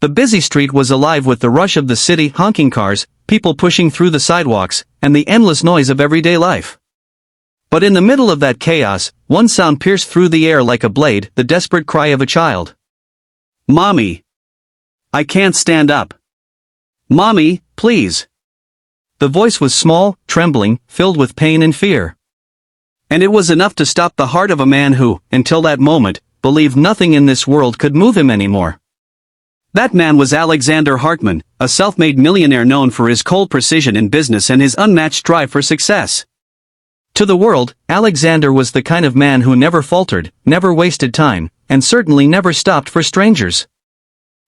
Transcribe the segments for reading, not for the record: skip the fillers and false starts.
The busy street was alive with the rush of the city, honking cars, people pushing through the sidewalks, and the endless noise of everyday life. But in the middle of that chaos, one sound pierced through the air like a blade, the desperate cry of a child. "Mommy! I can't stand up. Mommy, please." The voice was small, trembling, filled with pain and fear. And it was enough to stop the heart of a man who, until that moment, believed nothing in this world could move him anymore. That man was Alexander Hartman, a self-made millionaire known for his cold precision in business and his unmatched drive for success. To the world, Alexander was the kind of man who never faltered, never wasted time, and certainly never stopped for strangers.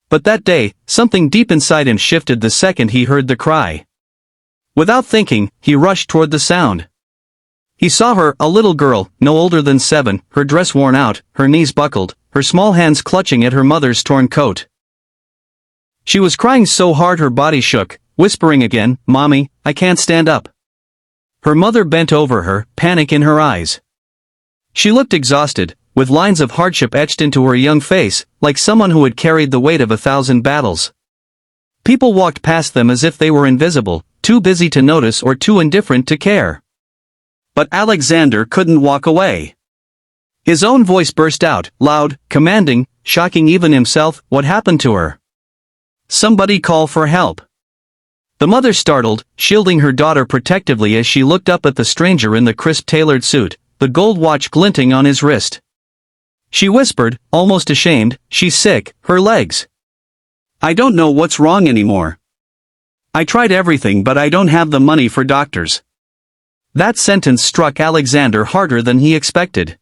But that day, something deep inside him shifted the second he heard the cry. Without thinking, he rushed toward the sound. He saw her, a little girl, no older than 7, her dress worn out, her knees buckled, her small hands clutching at her mother's torn coat. She was crying so hard her body shook, whispering again, "Mommy, I can't stand up." Her mother bent over her, panic in her eyes. She looked exhausted, with lines of hardship etched into her young face, like someone who had carried the weight of 1,000 battles. People walked past them as if they were invisible, too busy to notice or too indifferent to care. But Alexander couldn't walk away. His own voice burst out, loud, commanding, shocking even himself. "What happened to her? Somebody call for help." The mother startled, shielding her daughter protectively as she looked up at the stranger in the crisp tailored suit, the gold watch glinting on his wrist. She whispered, almost ashamed, "She's sick, her legs. I don't know what's wrong anymore. I tried everything but I don't have the money for doctors." That sentence struck Alexander harder than he expected.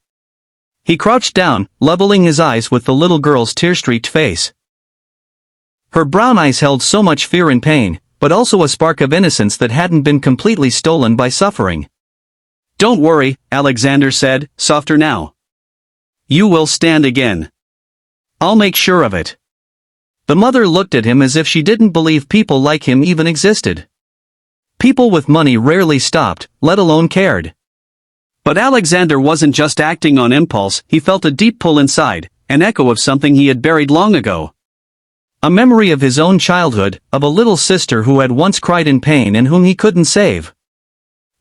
He crouched down, leveling his eyes with the little girl's tear-streaked face. Her brown eyes held so much fear and pain, but also a spark of innocence that hadn't been completely stolen by suffering. "Don't worry," Alexander said, softer now. "You will stand again. I'll make sure of it." The mother looked at him as if she didn't believe people like him even existed. People with money rarely stopped, let alone cared. But Alexander wasn't just acting on impulse, he felt a deep pull inside, an echo of something he had buried long ago. A memory of his own childhood, of a little sister who had once cried in pain and whom he couldn't save.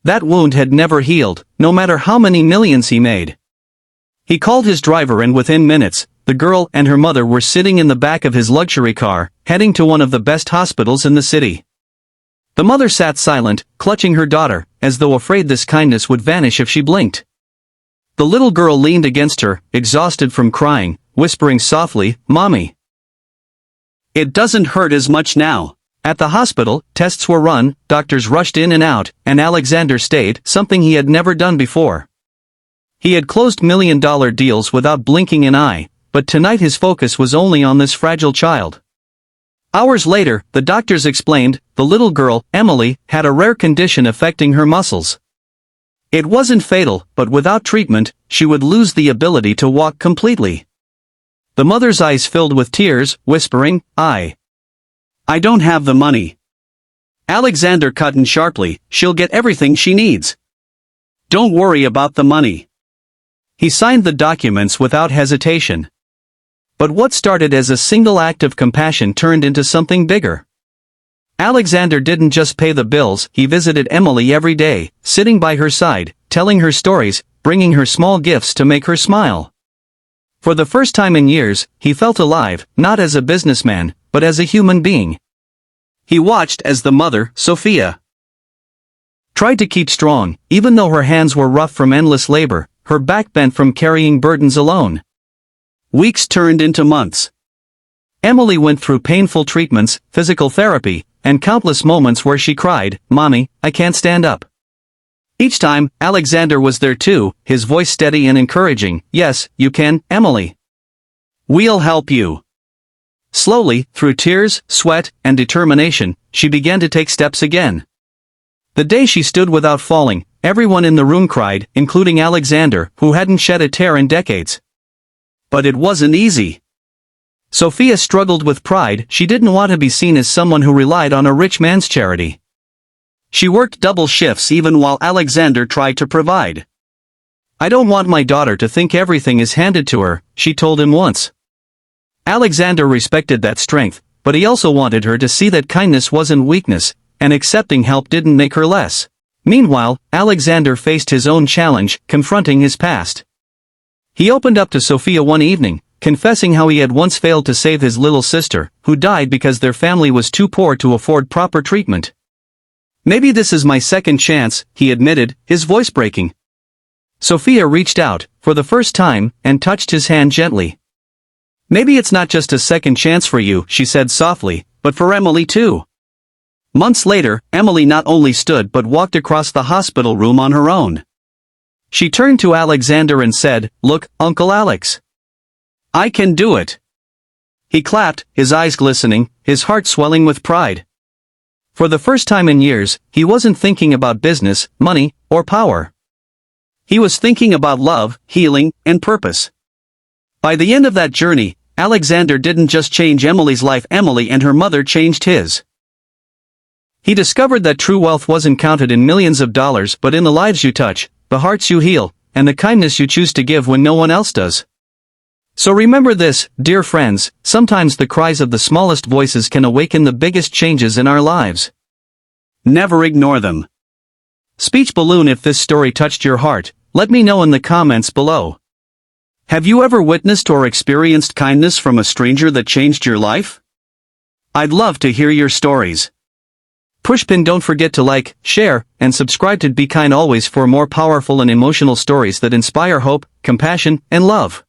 That wound had never healed, no matter how many millions he made. He called his driver and within minutes, the girl and her mother were sitting in the back of his luxury car, heading to one of the best hospitals in the city. The mother sat silent, clutching her daughter, as though afraid this kindness would vanish if she blinked. The little girl leaned against her, exhausted from crying, whispering softly, "Mommy. It doesn't hurt as much now." At the hospital, tests were run, doctors rushed in and out, and Alexander stayed, something he had never done before. He had closed million-dollar deals without blinking an eye, but tonight his focus was only on this fragile child. Hours later, the doctors explained, the little girl, Emily, had a rare condition affecting her muscles. It wasn't fatal, but without treatment, she would lose the ability to walk completely. The mother's eyes filled with tears, whispering, I don't have the money." Alexander cut in sharply, "She'll get everything she needs. Don't worry about the money." He signed the documents without hesitation. But what started as a single act of compassion turned into something bigger. Alexander didn't just pay the bills, he visited Emily every day, sitting by her side, telling her stories, bringing her small gifts to make her smile. For the first time in years, he felt alive, not as a businessman, but as a human being. He watched as the mother, Sophia, tried to keep strong, even though her hands were rough from endless labor, her back bent from carrying burdens alone. Weeks turned into months. Emily went through painful treatments, physical therapy, and countless moments where she cried, "Mommy, I can't stand up." Each time, Alexander was there too, his voice steady and encouraging, "Yes, you can, Emily. We'll help you." Slowly, through tears, sweat, and determination, she began to take steps again. The day she stood without falling, everyone in the room cried, including Alexander, who hadn't shed a tear in decades. But it wasn't easy. Sophia struggled with pride, she didn't want to be seen as someone who relied on a rich man's charity. She worked double shifts even while Alexander tried to provide. "I don't want my daughter to think everything is handed to her," she told him once. Alexander respected that strength, but he also wanted her to see that kindness wasn't weakness, and accepting help didn't make her less. Meanwhile, Alexander faced his own challenge, confronting his past. He opened up to Sophia one evening, confessing how he had once failed to save his little sister, who died because their family was too poor to afford proper treatment. "Maybe this is my second chance," he admitted, his voice breaking. Sophia reached out, for the first time, and touched his hand gently. "Maybe it's not just a second chance for you," she said softly, "but for Emily too." Months later, Emily not only stood but walked across the hospital room on her own. She turned to Alexander and said, "Look, Uncle Alex. I can do it." He clapped, his eyes glistening, his heart swelling with pride. For the first time in years, he wasn't thinking about business, money, or power. He was thinking about love, healing, and purpose. By the end of that journey, Alexander didn't just change Emily's life, Emily and her mother changed his. He discovered that true wealth wasn't counted in millions of dollars but in the lives you touch, the hearts you heal, and the kindness you choose to give when no one else does. So remember this, dear friends, sometimes the cries of the smallest voices can awaken the biggest changes in our lives. Never ignore them. Speech balloon. If this story touched your heart, let me know in the comments below. Have you ever witnessed or experienced kindness from a stranger that changed your life? I'd love to hear your stories. Pushpin, don't forget to like, share, and subscribe to Be Kind Always for more powerful and emotional stories that inspire hope, compassion, and love.